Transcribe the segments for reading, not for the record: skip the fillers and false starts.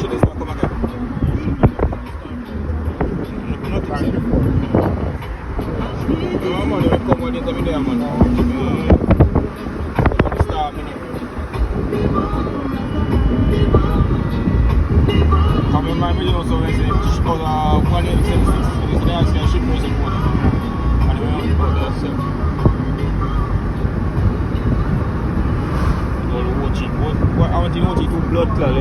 this not come again. Not time before. No man, you come with it every day, man. Start me. Come in my video, so when they show the 186, they actually ship music for it. And we have to put that set. I want to know what you do blood clot.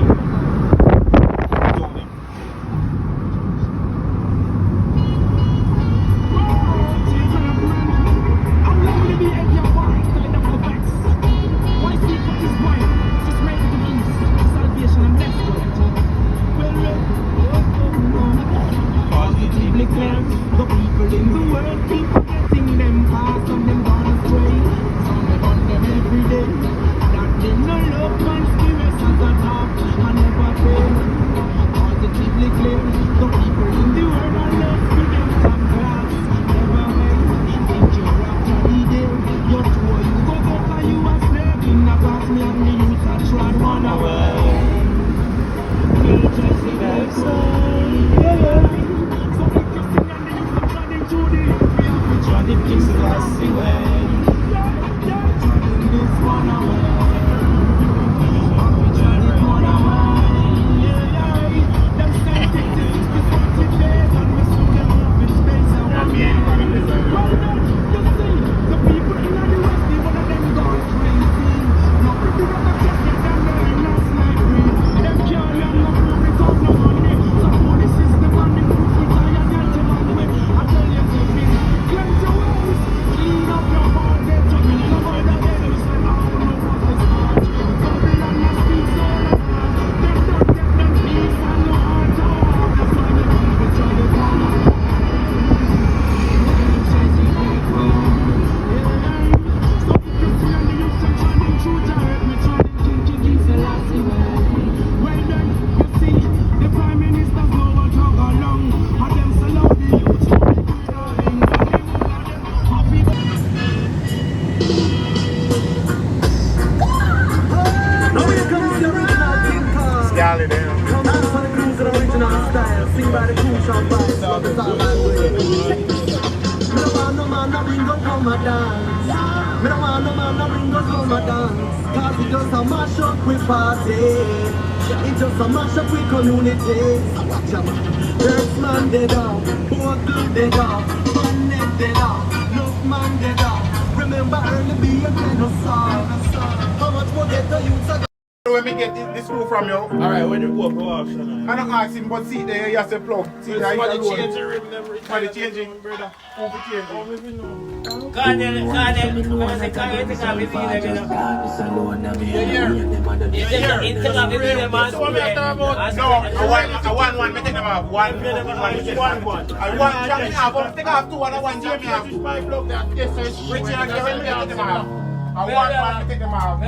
When we get this screw from you, Alright, when you go up, go off. I don't ask him, but see there, you have to plug. See there, you Somebody alone. change the rhythm every time. Somebody changing, brother. Over changing. I want one, me take them off. One, me take one. I want Jamie off, but take off two, and I want Jamie off. My plug that, yes, Richie and Kevin, me take them off. I want one, me take them off. I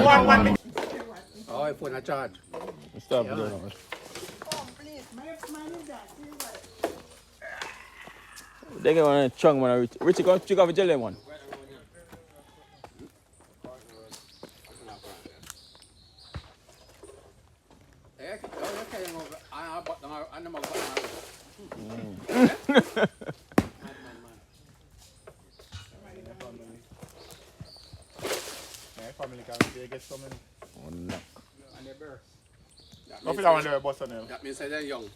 want one. Oh, I phone a charge. Stop doing it. They get one chunk, man. Richie, go check off a jelly one. Family can get some in. Oh, no. And they burst. Go for that one there, boss on them. That means they're young.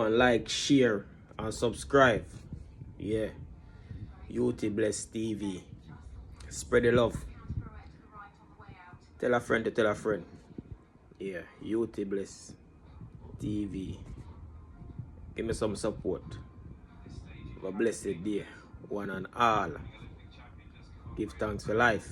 man, like, share, and subscribe. Yeah. Youth Bless TV. Spread the love. Tell a friend to tell a friend. Yeah. Youth Bless TV. Give me some support. Have a blessed day. One and all. Give thanks for life.